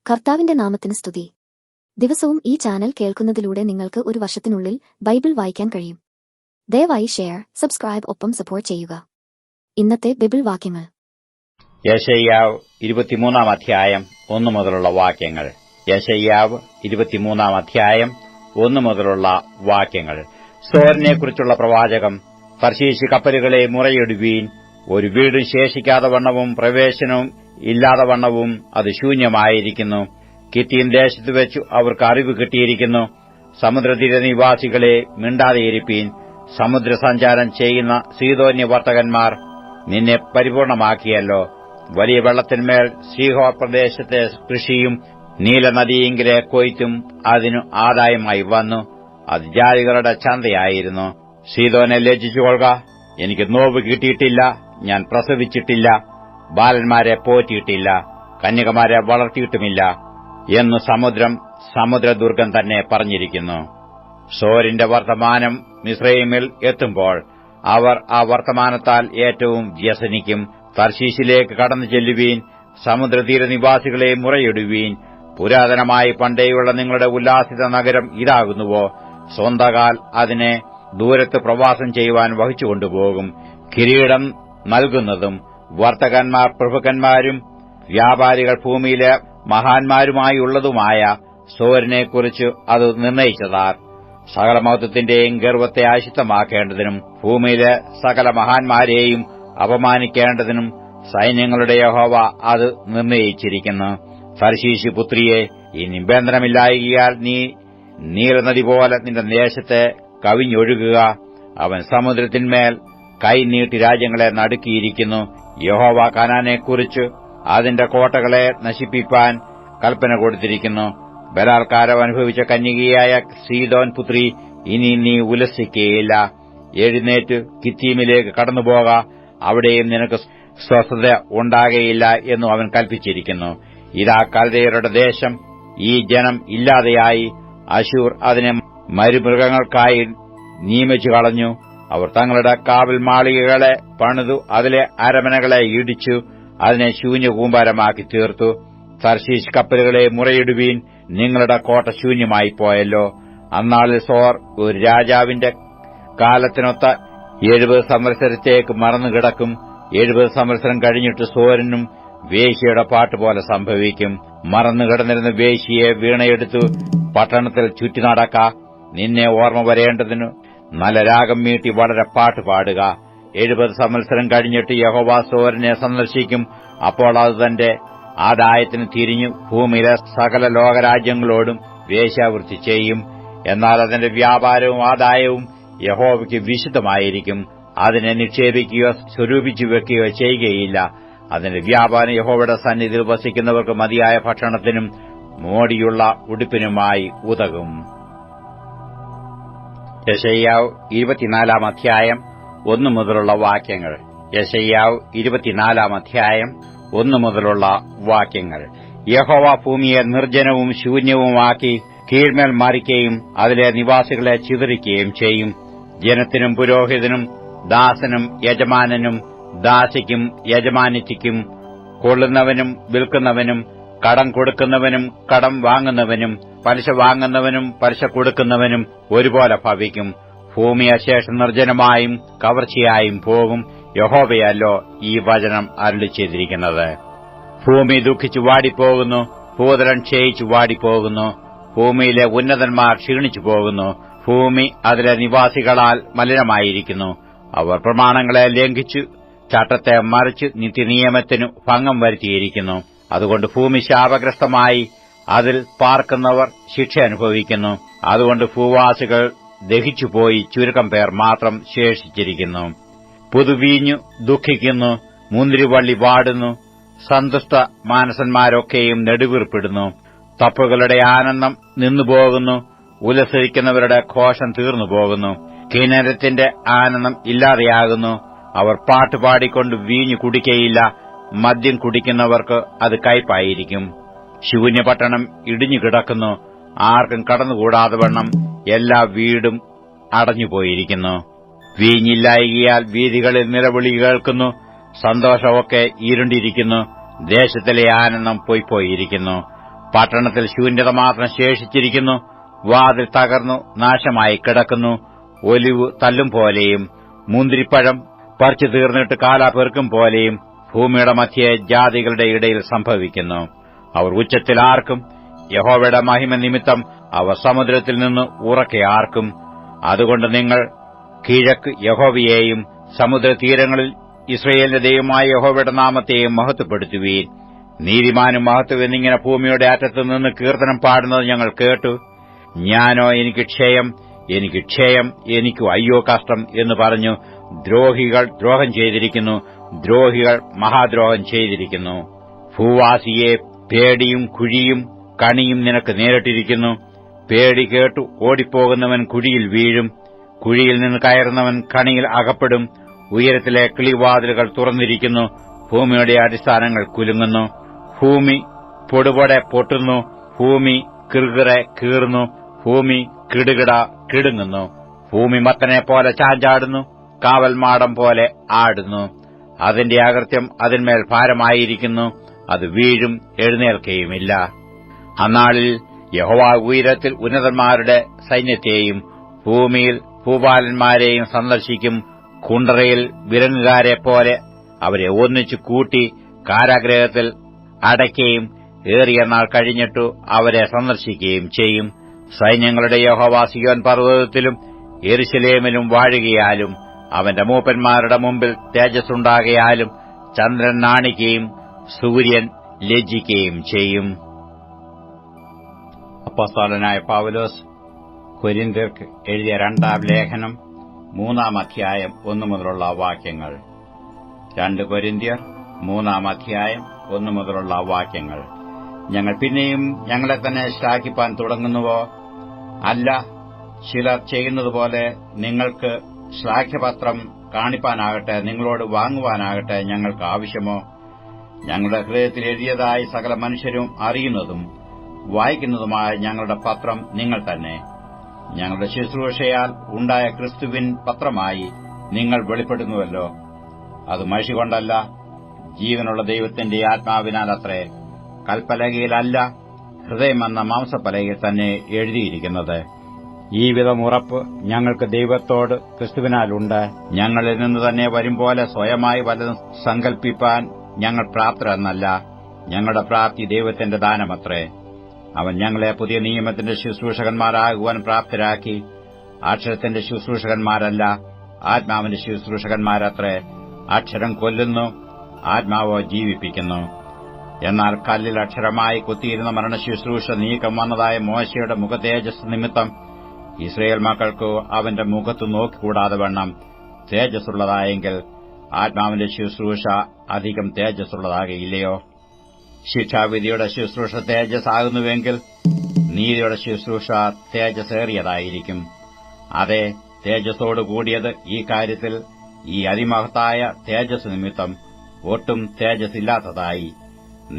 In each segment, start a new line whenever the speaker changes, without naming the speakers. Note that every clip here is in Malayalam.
കർത്താവിന്റെ നാമത്തിന് സ്തുതി. ദിവസവും ഈ ചാനൽ കേൾക്കുന്നതിലൂടെ നിങ്ങൾക്ക് ഒരു വർഷത്തിനുള്ളിൽ ബൈബിൾ വായിക്കാൻ കഴിയും. ദയവായി ഷെയർ, സബ്സ്ക്രൈബ് ഒപ്പം സപ്പോർട്ട് ചെയ്യുക. ഇന്നത്തെ ബൈബിൾ വാക്യങ്ങൾ:
യെശയ്യാവ് 23 അധ്യായം 1 മുതലുള്ള വാക്യങ്ങൾ. യെശയ്യാവ് 23 അധ്യായം 1 മുതലുള്ള വാക്യങ്ങൾ. സോരിനെക്കുറിച്ചുള്ള പ്രവാചകം. തർശീശ് കപ്പലുകളെ മുറയിടുവീൻ, ഒരു വീടും ശേഷിക്കാതെ വണ്ണവും പ്രവേശനവും ഇല്ലാതെ വണ്ണവും അത് ശൂന്യമായിരിക്കുന്നു. കിത്തീം ദേശത്ത് വെച്ചു അവർക്ക് അറിവ് കിട്ടിയിരിക്കുന്നു. സമുദ്രതീരനിവാസികളെ മിണ്ടാതെയിരിപ്പീൻ. സമുദ്രസഞ്ചാരം ചെയ്യുന്ന സീദോന്യ വർത്തകന്മാർ, നിന്നെ പരിപൂർണമാക്കിയല്ലോ. വലിയ വെള്ളത്തിന്മേൽ സീഹോർ പ്രദേശത്തെ കൃഷിയും നീലനദിയെങ്കിലെ കൊയ്ത്തും അതിനു ആദായമായി വന്നു. അത് ജാതികളുടെ ചന്തയായിരുന്നു. സീദോനെ ലജ്ജിച്ചുകൊള്ളുക, എനിക്ക് നോവ് കിട്ടിയിട്ടില്ല, ഞാൻ പ്രസവിച്ചിട്ടില്ല, ബാലന്മാരെ പോറ്റിയിട്ടില്ല, കന്യകമാരെ വളർത്തിയിട്ടുമില്ല എന്ന് സമുദ്രദുർഗം തന്നെ പറഞ്ഞിരിക്കുന്നു. സോരിന്റെ വർത്തമാനം മിസ്രയീമിൽ എത്തുമ്പോൾ അവർ ആ വർത്തമാനത്താൽ ഏറ്റവും വ്യസനിക്കും. തർശീശിലേക്ക് കടന്നു ചെല്ലുവീൻ, സമുദ്രതീരനിവാസികളെ മുറയിടുവീൻ. പുരാതനമായി പണ്ടേയുള്ള നിങ്ങളുടെ ഉല്ലാസിത നഗരം ഇതാകുന്നുവോ? സ്വന്തകാൽ അതിനെ ദൂരത്ത് പ്രവാസം ചെയ്യുവാൻ വഹിച്ചുകൊണ്ടുപോകും. കിരീടം നൽകുന്നതും വർത്തകന്മാർ പ്രഭുക്കന്മാരും വ്യാപാരികൾ ഭൂമിയിലെ മഹാന്മാരുമായുള്ളതുമായ സോരിനെക്കുറിച്ച് അത് നിർണയിച്ചതാർ. സകല മഹത്വത്തിന്റെയും ഗർവത്തെ ആശിത്തമാക്കേണ്ടതിനും ഭൂമിയിലെ സകല മഹാന്മാരെയും അപമാനിക്കേണ്ടതിനും സൈന്യങ്ങളുടെ യഹോവ അത് നിർണയിച്ചിരിക്കുന്നു. തർശീശ് പുത്രിയെ, ഈ നിബന്ധനമില്ലായികയാൽ നീ നീലനദി പോലെ നിന്റെ ദേശത്തെ കവിഞ്ഞൊഴുകുക. അവൻ സമുദ്രത്തിന്മേൽ കൈനീട്ടി രാജ്യങ്ങളെ നടുക്കിയിരിക്കുന്നു. യഹോവ കനാനെക്കുറിച്ച് അതിന്റെ കോട്ടകളെ നശിപ്പിപ്പാൻ കൽപ്പന കൊടുത്തിരിക്കുന്നു. ബലാത്കാരം അനുഭവിച്ച കന്യകയായ സീദോൻ പുത്രി, ഇനി നീ ഉല്ലസിക്കുകയില്ല. എഴുന്നേറ്റ് കിത്തീമിലേക്ക് കടന്നുപോക, അവിടെയും നിനക്ക് സ്വസ്ഥത ഉണ്ടാകയില്ല എന്നു അവൻ കൽപ്പിച്ചിരിക്കുന്നു. ഇതാ കൽദയരുടെ ദേശം, ഈ ജനം ഇല്ലാതെയായി. അശൂർ അതിനെ മരുമൃഗങ്ങൾക്കായി നിയമിച്ചു കളഞ്ഞു. അവർ തങ്ങളുടെ കാവൽ മാളികകളെ പണിതു, അതിലെ അരമനകളെ ഇടിച്ചു, അതിനെ ശൂന്യകൂമ്പാരമാക്കി തീർത്തു. തർശീശ് കപ്പലുകളെ മുറയിടുവീൻ, നിങ്ങളുടെ കോട്ട ശൂന്യമായി പോയല്ലോ. അന്നാളിൽ സോർ ഒരു രാജാവിന്റെ കാലത്തിനൊത്ത 70 സംവത്സരത്തേക്ക് മറന്നുകിടക്കും. 70 സംവത്സരം കഴിഞ്ഞിട്ട് സോരനും വേശ്യയുടെ പാട്ടുപോലെ സംഭവിക്കും. മറന്നുകിടന്നിരുന്ന വേശ്യയെ വീണയെടുത്തു പട്ടണത്തിൽ ചുറ്റി നടക്ക. നിന്നെ ഓർമ്മ വരേണ്ടതിനു നല്ല രാഗം മീട്ടി വളരെ പാട്ട് പാടുക. 70 സംവത്സരം കഴിഞ്ഞിട്ട് യഹോവ സോരനെ സന്ദർശിക്കും. അപ്പോൾ അത് തന്റെ ആദായത്തിന് തിരിഞ്ഞു ഭൂമിയിലെ സകല ലോകരാജ്യങ്ങളോടും വേശ്യാവൃത്തി ചെയ്യും. എന്നാൽ അതിന്റെ വ്യാപാരവും ആദായവും യഹോവയ്ക്ക് വിശുദ്ധമായിരിക്കും. അതിനെ നിക്ഷേപിക്കുകയോ സ്വരൂപിച്ചു വെക്കുകയോ ചെയ്യുകയില്ല. അതിന്റെ വ്യാപാരം യഹോവയുടെ സന്നിധിയിൽ വസിക്കുന്നവർക്ക് മതിയായ ഭക്ഷണത്തിനും മോടിയുള്ള ഉടുപ്പിനുമായി ഉതകും. യെശയ്യാവ് 24 അധ്യായം 1 മുതലുള്ള വാക്യങ്ങൾ. യെശയ്യാവ് 24 അധ്യായം 1 മുതലുള്ള വാക്യങ്ങൾ. യഹോവ ഭൂമിയെ നിർജ്ജനവും ശൂന്യവുമാക്കി കീഴ്മേൽ മറിക്കുകയും അതിലെ നിവാസികളെ ചിതറിക്കുകയും ചെയ്യും. ജനത്തിനും പുരോഹിതനും ദാസനും യജമാനനും ദാസിക്കും യജമാനിറ്റിക്കും, കൊള്ളുന്നവനും വിൽക്കുന്നവനും കടം കൊടുക്കുന്നവനും കടം വാങ്ങുന്നവനും പലിശ വാങ്ങുന്നവനും പലിശ കൊടുക്കുന്നവനും ഒരുപോലെ ഭവിക്കും. ഭൂമി അശേഷം നിർജ്ജനമായും കവർച്ചയായും പോകും. യഹോവയല്ലോ ഈ വചനം അരുളിച്ചെയ്തിരിക്കുന്നത്. ഭൂമി ദുഃഖിച്ചു വാടിപ്പോകുന്നു, ഭൂതലം ക്ഷയിച്ചു വാടിപ്പോകുന്നു. ഭൂമിയിലെ ഉന്നതന്മാർ ക്ഷീണിച്ചു പോകുന്നു. ഭൂമി അതിലെ നിവാസികളാൽ മലിനമായിരിക്കുന്നു. അവർ പ്രമാണങ്ങളെ ലംഘിച്ചു ചട്ടത്തെ മറിച്ച് നിത്യനിയമത്തിനു ഭംഗം വരുത്തിയിരിക്കുന്നു. അതുകൊണ്ട് ഭൂമി ശാപഗ്രസ്തമായി അതിൽ പാർക്കുന്നവർ ശിക്ഷ അനുഭവിക്കുന്നു. അതുകൊണ്ട് ഭൂവാസികൾ ദഹിച്ചുപോയി ചുരുക്കം പേർ മാത്രം ശേഷിച്ചിരിക്കുന്നു. പുതുവീഞ്ഞു ദുഃഖിക്കുന്നു, മുന്തിരിവള്ളി വാടുന്നു. സന്തുഷ്ട മാനസന്മാരൊക്കെയും നെടുവീർപ്പിടുന്നു. തപ്പുകളുടെ ആനന്ദം നിന്നുപോകുന്നു, ഉല്ലസിക്കുന്നവരുടെ ഘോഷം തീർന്നുപോകുന്നു. കിന്നരത്തിന്റെ ആനന്ദം ഇല്ലാതെയാകുന്നു. അവർ പാട്ടുപാടിക്കൊണ്ട് വീഞ്ഞു കുടിക്കയില്ല. മദ്യം കുടിക്കുന്നവർക്ക് അത് കയ്പായിരിക്കും. ശൂന്യപട്ടണം ഇടിഞ്ഞുകിടക്കുന്നു, ആർക്കും കടന്നുകൂടാതെ വണ്ണം എല്ലാ വീടും അടഞ്ഞുപോയിരിക്കുന്നു. വീഞ്ഞില്ലായികയാൽ വീഥികളിൽ നിലവിളി കേൾക്കുന്നു. സന്തോഷമൊക്കെ ഇരുണ്ടിരിക്കുന്നു. ദേശത്തിലെ ആനന്ദം പൊയ്പോയിരിക്കുന്നു. പട്ടണത്തിൽ ശൂന്യത മാത്രം ശേഷിച്ചിരിക്കുന്നു. വാതിൽ തകർന്നു നാശമായി കിടക്കുന്നു. ഒലിവ് തല്ലും പോലെയും മുന്തിരിപ്പഴം പറിച്ചു തീർന്നിട്ട് കാല പെറുക്കും പോലെയും ഭൂമിയുടെ മധ്യേ ജാതികളുടെ ഇടയിൽ സംഭവിക്കുന്നു. അവർ ഉച്ചത്തിൽ ആർക്കും, യഹോവയുടെ മഹിമ നിമിത്തം അവർ സമുദ്രത്തിൽ നിന്ന് ഉറക്കെ ആർക്കും. അതുകൊണ്ട് നിങ്ങൾ കിഴക്ക് യഹോവയെയും സമുദ്രതീരങ്ങളിൽ ഇസ്രയേലിന്റെ ദൈവമായ യഹോവയുടെ നാമത്തെയും മഹത്വപ്പെടുത്തുവീൻ. നീതിമാനും മഹത്വം എന്നിങ്ങനെ ഭൂമിയുടെ അറ്റത്തുനിന്ന് കീർത്തനം പാടുന്നത് ഞങ്ങൾ കേട്ടു. ഞാനോ എനിക്ക് ക്ഷയം, എനിക്ക് ക്ഷയം, എനിക്കു അയ്യോ കഷ്ടം എന്ന് പറഞ്ഞു. ദ്രോഹികൾ ദ്രോഹം ചെയ്തിരിക്കുന്നു, ദ്രോഹികൾ മഹാദ്രോഹം ചെയ്തിരിക്കുന്നു. ഭൂവാസിയെ പേടിയും കുഴിയും കണിയും നിനക്ക് നേരിട്ടിരിക്കുന്നു. പേടി കേട്ടു ഓടിപ്പോകുന്നവൻ കുഴിയിൽ വീഴും, കുഴിയിൽ നിന്ന് കയറുന്നവൻ കണിയിൽ അകപ്പെടും. ഉയരത്തിലെ കിളിവാതിലുകൾ തുറന്നിരിക്കുന്നു, ഭൂമിയുടെ അടിസ്ഥാനങ്ങൾ കുലുങ്ങുന്നു. ഭൂമി പൊടുപൊടെ പൊട്ടുന്നു, ഭൂമി കിറുകിറെ കീറുന്നു, ഭൂമി കിടുകിട കിടുങ്ങുന്നു. ഭൂമി മത്തനെ പോലെ ചാഞ്ചാടുന്നു, കാവൽമാടം പോലെ ആടുന്നു. അതിന്റെ അകൃത്യം അതിന്മേൽ ഭാരമായിരിക്കുന്നു, അത് വീഴും, എഴുന്നേൽക്കുകയുമില്ല. അന്നാളിൽ യഹോവ ഉയരത്തിൽ ഉന്നതന്മാരുടെ സൈന്യത്തെയും ഭൂമിയിൽ ഭൂപാലന്മാരെയും സന്ദർശിക്കും. കുണ്ടറയിൽ വിലങ്ങുകാരെപ്പോലെ അവരെ ഒന്നിച്ചു കൂട്ടി കാരാഗ്രഹത്തിൽ അടയ്ക്കുകയും ഏറിയ നാൾ കഴിഞ്ഞിട്ടു അവരെ സന്ദർശിക്കുകയും ചെയ്യും. സൈന്യങ്ങളുടെ യഹോവ സിയോൻ പർവ്വതത്തിലും യെരൂശലേമിലും വാഴുകയാലും അവന്റെ മൂപ്പന്മാരുടെ മുമ്പിൽ തേജസ്സുണ്ടാകയാലും ചന്ദ്രൻ നാണിക്കുകയും സൂര്യൻ ലജ്ജിക്കുകയും ചെയ്യും. അപ്പോസ്തലനായ പൗലോസ് കൊരിന്ത്യർക്ക് എഴുതിയ 2-ാം ലേഖനം 3-ാം അധ്യായം 1 മുതലുള്ള വാക്യങ്ങൾ. 2 കൊരിന്ത്യർ 3-ാം അധ്യായം 1 മുതലുള്ള വാക്യങ്ങൾ. ഞങ്ങൾ പിന്നെയും ഞങ്ങളെ തന്നെ ശ്ലാഘിപ്പാൻ തുടങ്ങുന്നുവോ? അല്ല, ചിലർ ചെയ്യുന്നതുപോലെ നിങ്ങൾക്ക് ശ്ലാഘ്യപത്രം കാണിപ്പാനാകട്ടെ, നിങ്ങളോട് വാങ്ങുവാനാകട്ടെ ഞങ്ങൾക്ക് ആവശ്യമോ? ഞങ്ങളുടെ ഹൃദയത്തിൽ എഴുതിയതായി സകല മനുഷ്യരും അറിയുന്നതും വായിക്കുന്നതുമായ ഞങ്ങളുടെ പത്രം നിങ്ങൾ തന്നെ. ഞങ്ങളുടെ ശുശ്രൂഷയാൽ ഉണ്ടായ ക്രിസ്തുവിൻ പത്രമായി നിങ്ങൾ വെളിപ്പെടുന്നുവല്ലോ. അത് മഷി കൊണ്ടല്ല, ജീവനുള്ള ദൈവത്തിന്റെ ആത്മാവിനാലത്രേ. കൽപ്പലകയിലല്ല, ഹൃദയമെന്ന മാംസപ്പലകയിൽ തന്നെ എഴുതിയിരിക്കുന്നത്. ഈ വിധം ഉറപ്പ് ഞങ്ങൾക്ക് ദൈവത്തോട് ക്രിസ്തുവിനാലുണ്ട്. ഞങ്ങളിൽ നിന്ന് തന്നെ വരുംപോലെ സ്വയമായി വല്ലതും സങ്കൽപ്പിപ്പാൻ ഞങ്ങൾ പ്രാപ്തരെന്നല്ല, ഞങ്ങളുടെ പ്രാപ്തി ദൈവത്തിന്റെ ദാനമത്രേ. അവൻ ഞങ്ങളെ പുതിയ നിയമത്തിന്റെ ശുശ്രൂഷകന്മാരാകുവാൻ പ്രാപ്തരാക്കി. അക്ഷരത്തിന്റെ ശുശ്രൂഷകന്മാരല്ല, ആത്മാവിന്റെ ശുശ്രൂഷകന്മാരത്രേ. അക്ഷരം കൊല്ലുന്നു, ആത്മാവോ ജീവിപ്പിക്കുന്നു. എന്നാൽ കല്ലിൽ അക്ഷരമായി കുത്തിയിരുന്ന മരണശുശ്രൂഷ നീക്കം വന്നതായ മോശയുടെ മുഖതേജസ് നിമിത്തം ഇസ്രയേൽ മക്കൾക്ക് അവന്റെ മുഖത്ത് നോക്കിക്കൂടാതെ വണ്ണം തേജസ്സുള്ളതായെങ്കിൽ ആത്മാവിന്റെ ശുശ്രൂഷ അധികം തേജസ്സുള്ളതാകയില്ലയോ? ശിക്ഷാവിധിയുടെ ശുശ്രൂഷ തേജസ് ആകുന്നുവെങ്കിൽ നീതിയുടെ ശുശ്രൂഷ തേജസ്സേറിയതായിരിക്കും. അതെ, തേജസ്സോടുകൂടിയത് ഈ കാര്യത്തിൽ ഈ അതിമഹത്തായ തേജസ് നിമിത്തം ഒട്ടും തേജസ്സില്ലാത്തതായി.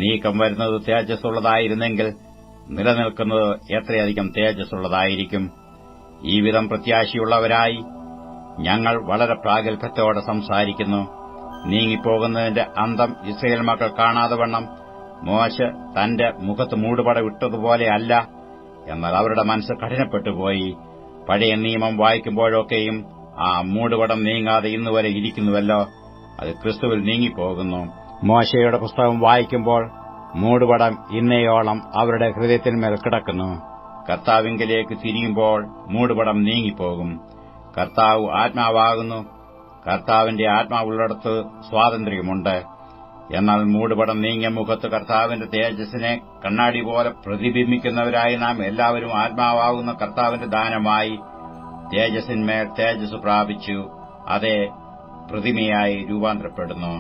നീക്കം വരുന്നത് തേജസ്സുള്ളതായിരുന്നെങ്കിൽ നിലനിൽക്കുന്നത് എത്രയധികം തേജസ്സുള്ളതായിരിക്കും. ഈ വിധം പ്രത്യാശയുള്ളവരായി ഞങ്ങൾ വളരെ പ്രാഗൽഭ്യത്തോടെ സംസാരിക്കുന്നു. നീങ്ങിപ്പോകുന്നതിന്റെ അന്തം ഇസ്രയേൽ മക്കൾ കാണാതെ വണ്ണം മോശെ തന്റെ മുഖത്ത് മൂടുപട വിട്ടതുപോലെയല്ല. എന്നാൽ അവരുടെ മനസ്സ് കഠിനപ്പെട്ടുപോയി. പഴയ നിയമം വായിക്കുമ്പോഴൊക്കെയും ആ മൂടുപടം നീങ്ങാതെ ഇന്നുവരെ ഇരിക്കുന്നുവല്ലോ. അത് ക്രിസ്തുവിൽ നീങ്ങിപ്പോകുന്നു. മോശയുടെ പുസ്തകം വായിക്കുമ്പോൾ മൂടുപടം ഇന്നയോളം അവരുടെ ഹൃദയത്തിന്മേൽ കിടക്കുന്നു. കർത്താവിങ്കലേക്ക് തിരിയുമ്പോൾ മൂടുപടം നീങ്ങിപ്പോകും. കർത്താവ് ആത്മാവാകുന്നു. കർത്താവിന്റെ ആത്മാവുള്ളിടത്ത് സ്വാതന്ത്ര്യമുണ്ട്. എന്നാൽ മൂടുപടം നീങ്ങിയ മുഖത്ത് കർത്താവിന്റെ തേജസ്സിനെ കണ്ണാടി പോലെ പ്രതിബിംബിക്കുന്നവരായി നാം എല്ലാവരും ആത്മാവാകുന്ന കർത്താവിന്റെ ദാനമായി തേജസ്സിന്മേൽ തേജസ് പ്രാപിച്ചു. അതേ, പ്രതിമയായി രൂപാന്തരപ്പെടുന്നു.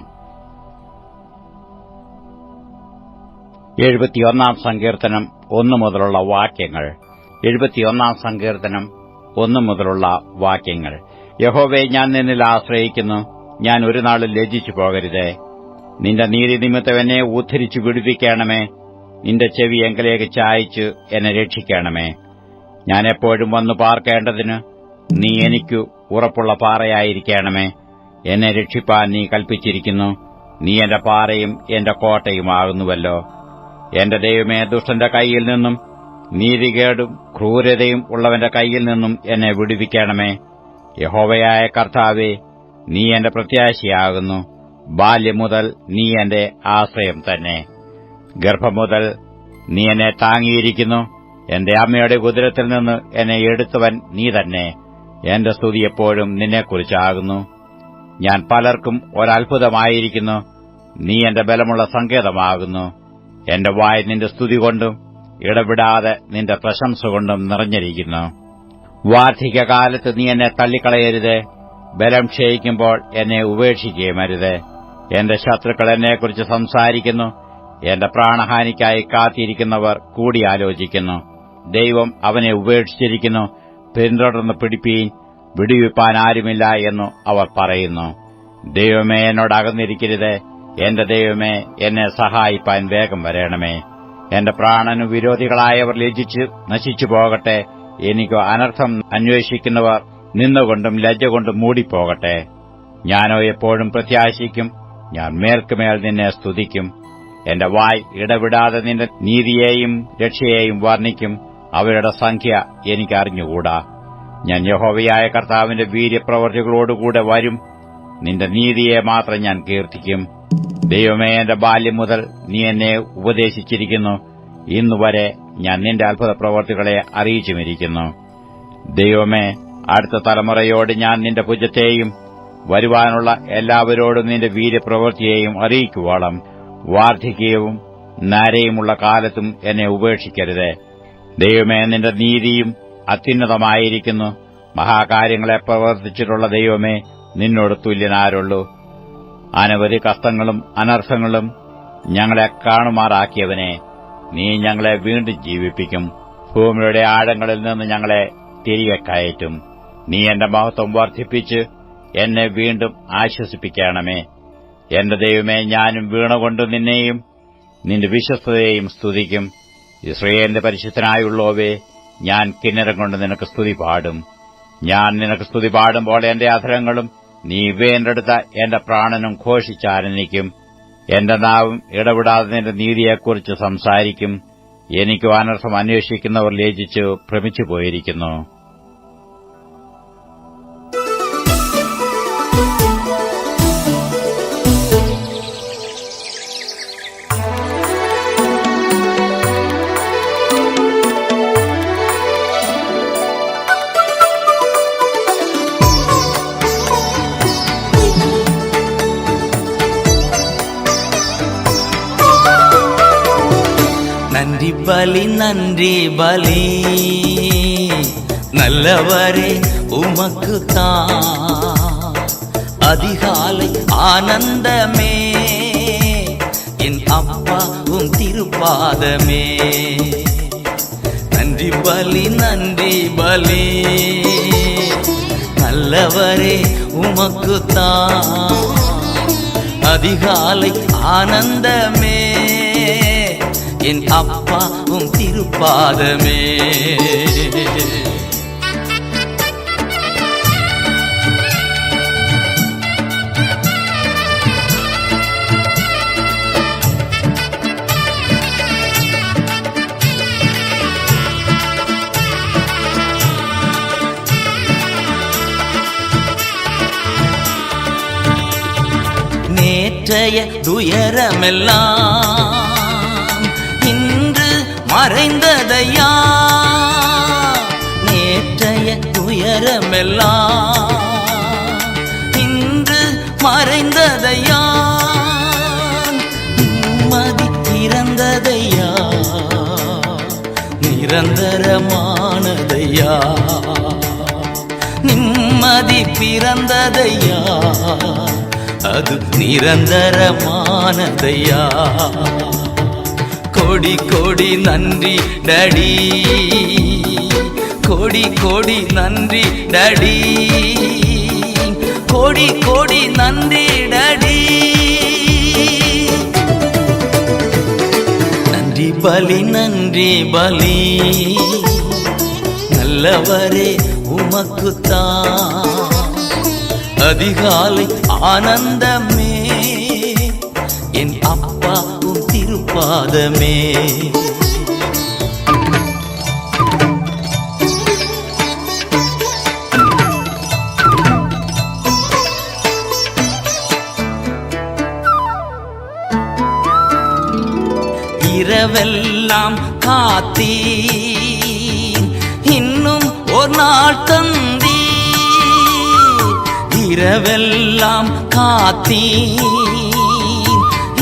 71-ാം സങ്കീർത്തനം 1 മുതലുള്ള വാക്യങ്ങൾ. 71-ാം സങ്കീർത്തനം 1 മുതലുള്ള വാക്യങ്ങൾ. യഹോവേ, ഞാൻ നിന്നിൽ ആശ്രയിക്കുന്നു. ഞാൻ ഒരു നാളും ലജ്ജിച്ചു പോകരുതേ. നിന്റെ നീതി നിമിത്തം എന്നെ ഉദ്ധരിച്ചു വിടുവിക്കണമേ. നിന്റെ ചെവി എങ്കിലേക്ക് ചായച്ചു എന്നെ രക്ഷിക്കണമേ. ഞാൻ എപ്പോഴും വന്നു പാർക്കേണ്ടതിന് നീ എനിക്കു ഉറപ്പുള്ള പാറയായിരിക്കണമേ. എന്നെ രക്ഷിപ്പാൻ നീ കൽപ്പിച്ചിരിക്കുന്നു. നീ എന്റെ പാറയും എന്റെ കോട്ടയുമാകുന്നുവല്ലോ. എന്റെ ദൈവമേ, ദുഷ്ടന്റെ കൈയിൽ നിന്നും നീതികേടും ക്രൂരതയും ഉള്ളവന്റെ കൈയിൽ നിന്നും എന്നെ വിടുവിക്കണമേ. യഹോവയായ കർത്താവേ, നീ എന്റെ പ്രത്യാശയാകുന്നു. ബാല്യം മുതൽ നീ എന്റെ ആശ്രയം തന്നെ. ഗർഭം മുതൽ നീ എന്നെ താങ്ങിയിരിക്കുന്നു. എന്റെ അമ്മയുടെ ഉദരത്തിൽ നിന്ന് എന്നെ എടുത്തവൻ നീ തന്നെ. എന്റെ സ്തുതി എപ്പോഴും നിന്നെക്കുറിച്ചാകുന്നു. ഞാൻ പലർക്കും ഒരത്ഭുതമായിരിക്കുന്നു. നീ എന്റെ ബലമുള്ള സങ്കേതമാകുന്നു. എന്റെ വായ് നിന്റെ സ്തുതി കൊണ്ടും ഇടവിടാതെ നിന്റെ പ്രശംസ കൊണ്ടും നിറഞ്ഞിരിക്കുന്നു. വാർദ്ധക്യകാലത്ത് നീ എന്നെ തള്ളിക്കളയരുത്. ബലം ക്ഷയിക്കുമ്പോൾ എന്നെ ഉപേക്ഷിക്കുകയുമരുത്. എന്റെ ശത്രുക്കൾ എന്നെക്കുറിച്ച് സംസാരിക്കുന്നു. എന്റെ പ്രാണഹാനിക്കായി കാത്തിരിക്കുന്നവർ കൂടിയാലോചിക്കുന്നു. ദൈവം അവനെ ഉപേക്ഷിച്ചിരിക്കുന്നു, പിന്തുടർന്ന് പിടിപ്പീൻ, വിടുവിപ്പാൻ ആരുമില്ല എന്നു അവർ പറയുന്നു. ദൈവമേ, എന്നോട് അകന്നിരിക്കരുത്. എന്റെ ദൈവമേ, എന്നെ സഹായിപ്പാൻ വേഗം വരണമേ. എന്റെ പ്രാണനു വിരോധികളായവർ ലജ്ജിച്ച് നശിച്ചു പോകട്ടെ. എനിക്ക് അനർത്ഥം അന്വേഷിക്കുന്നവർ നിന്നുകൊണ്ടും ലജ്ജ കൊണ്ടും മൂടിപ്പോകട്ടെ. ഞാനോ എപ്പോഴും പ്രത്യാശിക്കും. ഞാൻ മേൽക്കുമേൽ നിന്നെ സ്തുതിക്കും. എന്റെ വായ് ഇടവിടാതെ നിന്റെ നീതിയെയും രക്ഷയെയും വർണ്ണിക്കും. അവരുടെ സംഖ്യ എനിക്കറിഞ്ഞുകൂടാ. ഞാൻ യഹോവയായ കർത്താവിന്റെ വീര്യപ്രവർത്തികളോടുകൂടെ വരും. നിന്റെ നീതിയെ മാത്രം ഞാൻ കീർത്തിക്കും. ദൈവമേ, എന്റെ ബാല്യം മുതൽ നീ എന്നെ ഉപദേശിച്ചിരിക്കുന്നു. ഇന്നുവരെ ഞാൻ നിന്റെ അത്ഭുത പ്രവർത്തികളെ അറിയിച്ചുമിരിക്കുന്നു. ദൈവമേ, അടുത്ത തലമുറയോട് ഞാൻ നിന്റെ ഭുജത്തെയും വരുവാനുള്ള എല്ലാവരോടും നിന്റെ വീര്യപ്രവൃത്തിയെയും അറിയിക്കുവോളം വാർദ്ധക്യവും നരയുമുള്ള കാലത്തും എന്നെ ഉപേക്ഷിക്കരുത്. ദൈവമേ, നിന്റെ നീതിയും അത്യുന്നതമായിരിക്കുന്നു. മഹാകാര്യങ്ങളെ പ്രവർത്തിച്ചിട്ടുള്ള ദൈവമേ, നിന്നോട് തുല്യനാരുള്ളൂ. അനവധി കഷ്ടങ്ങളും അനർത്ഥങ്ങളും ഞങ്ങളെ കാണുമാറാക്കിയവനെ, നീ ഞങ്ങളെ വീണ്ടും ജീവിപ്പിക്കും. ഭൂമിയുടെ ആഴങ്ങളിൽ നിന്ന് ഞങ്ങളെ തിരികെ കയറ്റും. നീ എന്റെ മഹത്വം വർദ്ധിപ്പിച്ച് എന്നെ വീണ്ടും ആശ്വസിപ്പിക്കണമേ. എന്റെ ദൈവമേ, ഞാനും വീണുകൊണ്ട് നിന്നെയും നിന്റെ വിശ്വസ്തതയെയും സ്തുതിക്കും. യിസ്രായേലിന്റെ പരിശുദ്ധനായുള്ളോവേ, ഞാൻ കിന്നരം കൊണ്ട് നിനക്ക് സ്തുതി പാടും. ഞാൻ നിനക്ക് സ്തുതി പാടുമ്പോൾ എന്റെ അധരങ്ങളും നീ വീണ്ടെടുത്ത എന്റെ പ്രാണനും ഘോഷിച്ചാനന്ദിക്കും. എന്റെ നാവും ഇടപെടാതെ നിന്റെ നീതിയെക്കുറിച്ച് സംസാരിക്കും. എനിക്ക് അനർത്ഥം അന്വേഷിക്കുന്നവർ ലജ്ജിച്ച് ഭ്രമിച്ചു പോയിരിക്കുന്നു.
நன்றி பலி நல்லவரே உமக்குத்தான். அதிகாலை ஆனந்தமே என் அப்பா உம் திருப்பாதமே. நன்றி பலி நல்லவரே உமக்குத்தான். அதிகாலை ஆனந்தமே என் அப்பா உம் திருப்பாதமே. நேற்றைய துயரமெல்லாம் மறைந்ததையா, நேற்றைய துயரமெல்லாம் இன்று மறைந்ததையா, நிம்மதி பிறந்ததையா, நிரந்தரமானதையா, நிம்மதி பிறந்ததையா, அது நிரந்தரமானதையா. கோடி கோடி நன்றி டடி, கோடி கோடி நன்றி டடி, கோடி கோடி நன்றி டடி. நன்றி பலி நல்லவரே உமக்குத்தான். அதிகாலை ஆனந்தமே என் அப்பா உம் திரு திருப்பாதமே. இரவெல்லாம் காத்தீ, இன்னும் ஒரு நாள் தந்தீ. இரவெல்லாம் காத்தீ,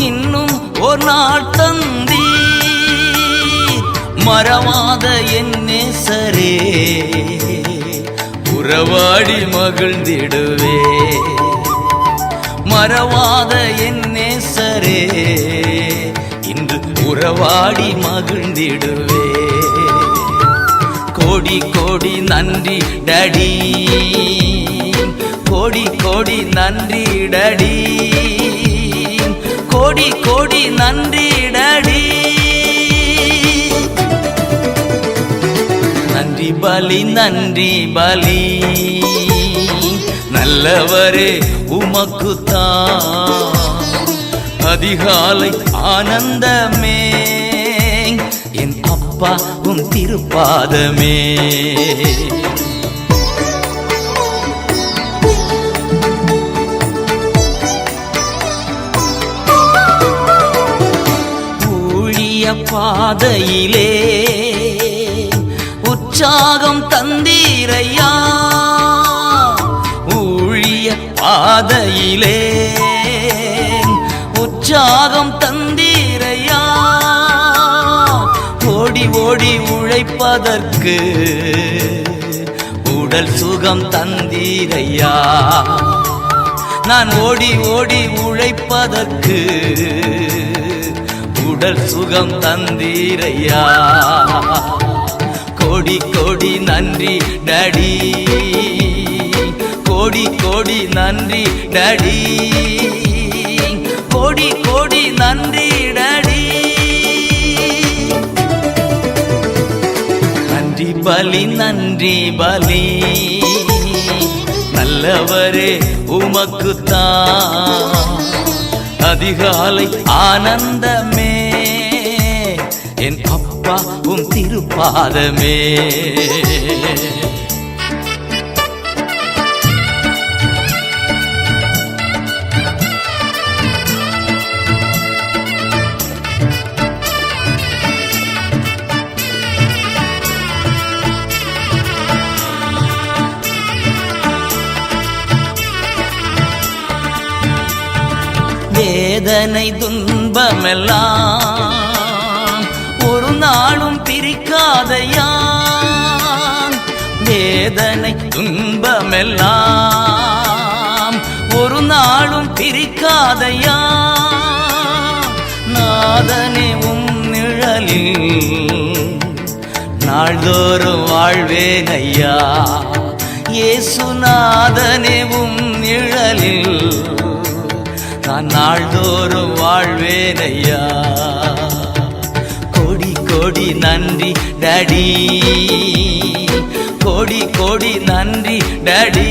இன்னும் ஒரு நாள் தந்தீ. மறவாத என் நேசரே, உறவாடி மகிழ்ந்திடுவே. மறவாத என் நேசரே, இன்று உறவாடி மகிழ்ந்திடுவே. கோடி கோடி நன்றி டாடி, கோடி கோடி நன்றி டாடி, கோடி கோடி நன்றி டாடி. நன்றி பலி நன்றி பலி, நல்லவரே உமக்குத்தான் அதிகாலை ஆனந்தமே. என் அப்பா உன் திருப்பாதமே. ஊழிய பாதையிலே உற்சாகம் தந்தீரையா. ஊழிய பாதையிலே உற்சாகம் தந்தீரையா. ஓடி ஓடி உழைப்பதற்கு உடல் சுகம் தந்தீரையா. நான் ஓடி ஓடி உழைப்பதற்கு உடல் சுகம் தந்தீரையா. கோடி கோடி நன்றி டாடி, கோடி கோடி நன்றி டாடி, கோடி கோடி நன்றி டாடி. நன்றி பலி நன்றி பலி, நல்லவரே உமக்குத்தான் அதிகாலை ஆனந்தமே. என் அப்பா உம் திருப்பாதமே. வேதனை துன்பமெல்லாம் ஒரு நாளும் பிரிக்காதையா. வேதனை துன்பமெல்லாம் ஒரு நாளும் பிரிக்காதையா. நாதனே உம் நிழலில் நாள்தோறும் வாழ்வேன் ஐயா. இயேசுநாதனே உம் நிழலில் நான் நாள்தோறும் வாழ்வேன் ஐயா. கோடி கோடி நன்றி டாடி, கோடி கோடி நன்றி டாடி,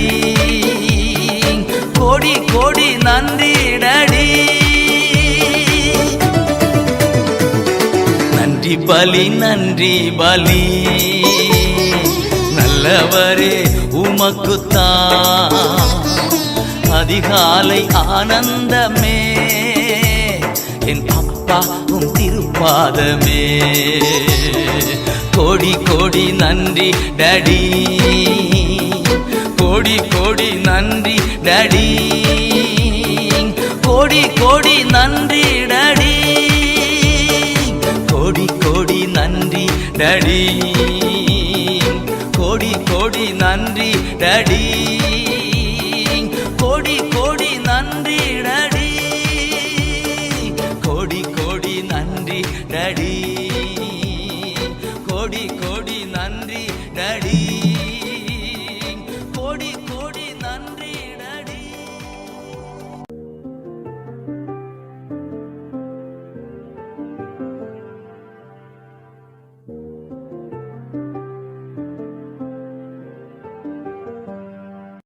கோடி கோடி நன்றி டாடி. நன்றி பலி நன்றி பலி, நல்லவரே உமக்குத்தான் அதிகாலை ஆனந்தமே. என் அப்பா உம் திருப்பாதமே. கோடி கோடி நன்றி டாடி, கோடி கோடி நன்றி டாடி, கோடி கோடி நன்றி டாடி, கோடி கோடி நன்றி டாடி, கோடி கோடி நன்றி